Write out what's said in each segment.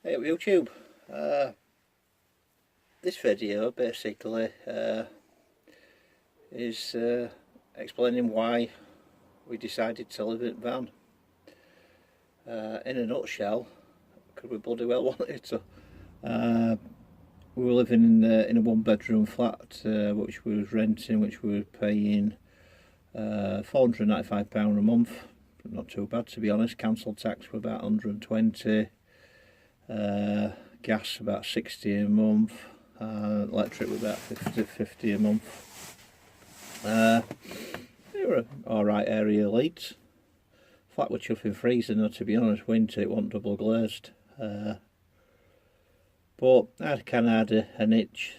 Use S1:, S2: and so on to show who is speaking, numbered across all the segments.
S1: Hey up YouTube, this video basically is explaining why we decided to live in a van. In a nutshell, because we bloody well wanted to. We were living in a one-bedroom flat which we was renting, which we were paying £495 a month. Not too bad, to be honest. Council tax were about 120. Gas about 60 a month, electric was about 50 a month. They were an alright area Leeds. Flat with chuffing freezing, though, to be honest. Winter it wasn't double glazed. But I kind of had an itch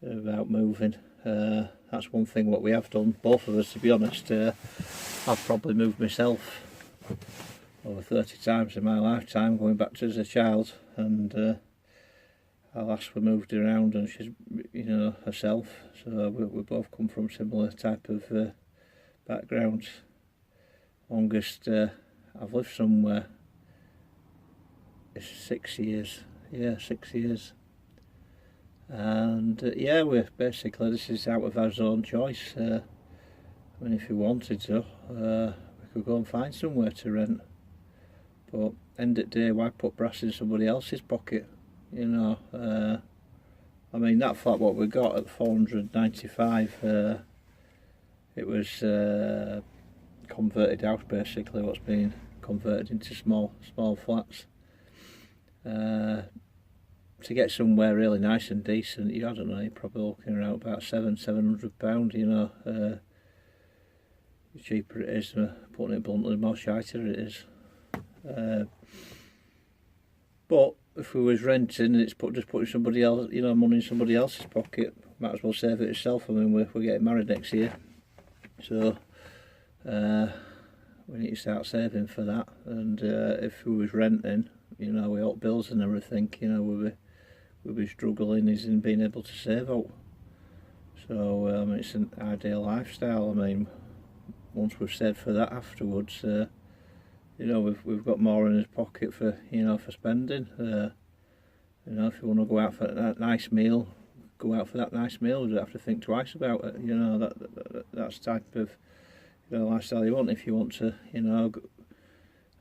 S1: about moving. That's one thing what we have done, both of us, to be honest. I've probably moved myself over 30 times in my lifetime, going back to as a child, and our last we moved around, and she's, you know, herself, so we both come from similar type of backgrounds. Longest I've lived somewhere is 6 years, yeah, 6 years, and yeah, we're basically, this is out of our own choice. I mean, if we wanted to, we could go and find somewhere to rent. But end of the day, why put brass in somebody else's pocket? You know, I mean, that flat what we got at 495, it was converted house basically. What's been converted into small flats. To get somewhere really nice and decent, I don't know, you're probably looking around about £700. You know, the cheaper it is, putting it bluntly, the more shiter it is. But if we was renting, it's just putting somebody else, you know, money in somebody else's pocket. Might as well save it itself. I mean, we're getting married next year, so we need to start saving for that. And if we was renting, you know, without bills and everything, you know, we'd be struggling is in being able to save out. So it's an ideal lifestyle. I mean, once we've saved for that afterwards, you know, we've got more in his pocket for, you know, for spending. You know, if you want to go out for that nice meal, go out for that nice meal. You don't have to think twice about it. You know, that's the type of, you know, lifestyle you want. If you want to, you know,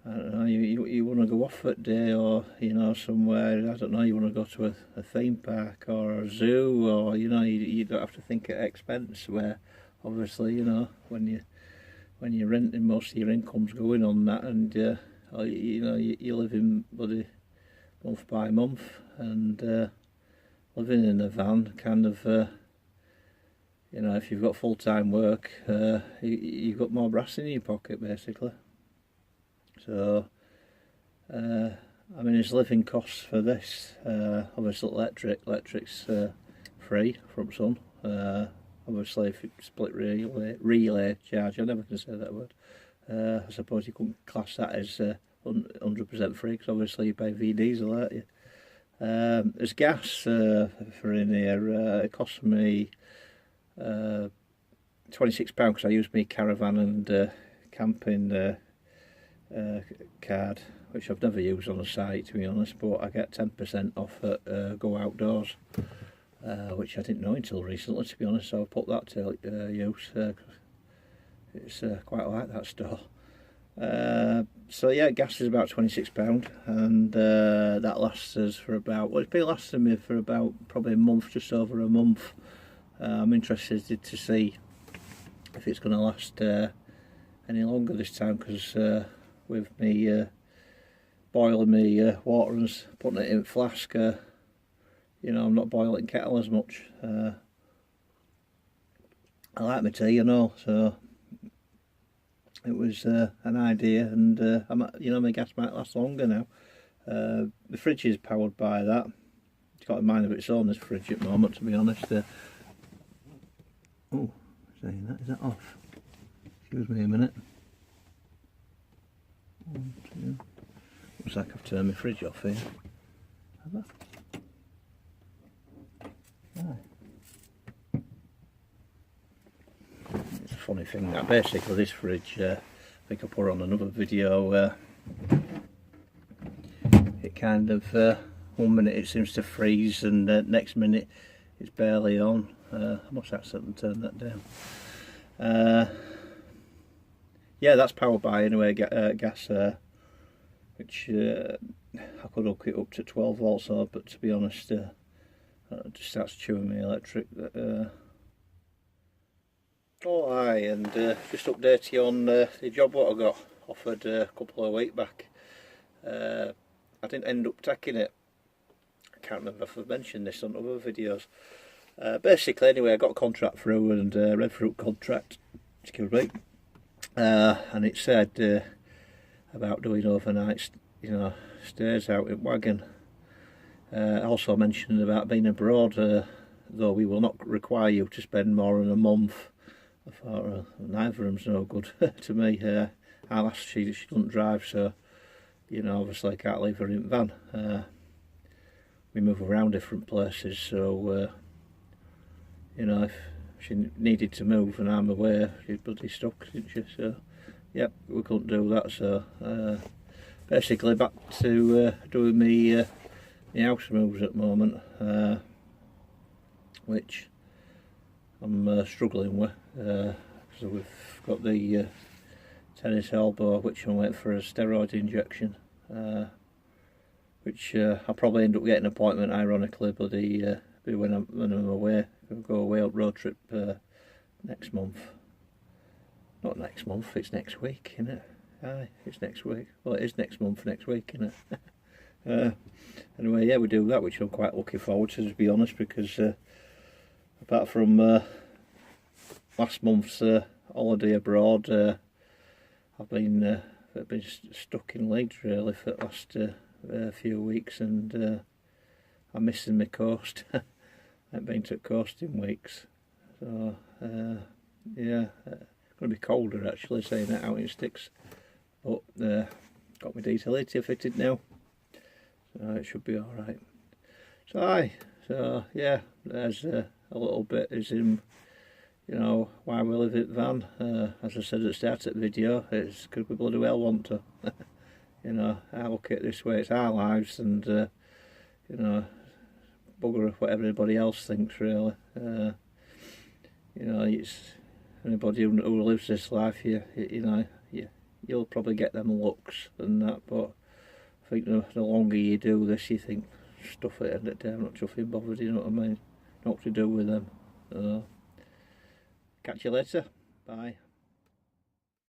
S1: I don't know, you want to go off that day, or, you know, somewhere, I don't know, you want to go to a theme park or a zoo, or, you know, you don't have to think at expense. Where obviously, you know, when you're renting, most of your income's going on that, and you know, you live in bloody month by month, and living in a van kind of, you know, if you've got full-time work, you've got more brass in your pocket basically. So I mean, it's living costs for this. Obviously electric's free from sun. Obviously, if it's split relay charge, I never can say that word. I suppose you couldn't class that as 100% free, because obviously you pay V diesel, aren't you? There's gas for in here. It cost me £26 because I used my caravan and camping card, which I've never used on a site, to be honest. But I get 10% off at Go Outdoors. Which I didn't know until recently, to be honest, so I put that to use. It's quite like that store. So yeah, gas is about £26, and that lasts us for about, well, it's been lasting me for about probably a month, just over a month. I'm interested to see if it's going to last any longer this time, because with me boiling me water and putting it in flask, you know, I'm not boiling kettle as much. I like my tea, you know, so it was an idea, and you know, my gas might last longer now. The fridge is powered by that. It's got a mind of its own, this fridge, at the moment, to be honest. Oh, saying that, is that off? Excuse me a minute. 1, 2. Looks like I've turned my fridge off here. Have I? It's a funny thing that basically this fridge, I think I put on another video, kind of 1 minute it seems to freeze, and next minute it's barely on. I must accidentally turn that down. Yeah, that's powered by anyway gas, which I could hook it up to 12 volts, but to be honest, it just starts chewing me electric. Oh aye, and just update you on the job what I got offered a couple of weeks back. I didn't end up taking it. I can't remember if I've mentioned this on other videos. Basically, anyway, I got a contract through, and read through contract, excuse me, and it said about doing overnight, stays out in Wagon. Also mentioned about being abroad, though we will not require you to spend more than a month. I thought neither of them's no good to me. Our lass, she doesn't drive, so obviously I can't leave her in the van. We move around different places, so if she needed to move and I'm away, she's bloody stuck, isn't she? So yep, we couldn't do that. So basically back to doing me house moves at the moment, which I'm struggling with, because we've got the tennis elbow, which I'm waiting for a steroid injection, which I'll probably end up getting an appointment, ironically, but when I'm away. I'll go away on road trip next month. Not next month, it's next week, isn't it? Aye, it's next week. Well, it is next month, next week, isn't it? Anyway, yeah, we do that, which I'm quite looking forward to be honest, because apart from last month's holiday abroad, I've been stuck in Leeds really for the last few weeks, and I'm missing my coast. I haven't been to the coast in weeks, so yeah, it's going to be colder actually, saying that out in sticks, but got my dieselator fitted now, so it should be alright. So aye, so yeah, there's a little bit is in why we live in van. As I said at the start of the video, it's because we bloody well want to. I look at it this way, it's our lives, and bugger what everybody else thinks really. It's anybody who lives this life, you'll probably get them looks and that, but I think the longer you do this, you think, stuff it, end it down, not chuffing bothered, you know what I mean? Not to do with them. Catch you later. Bye.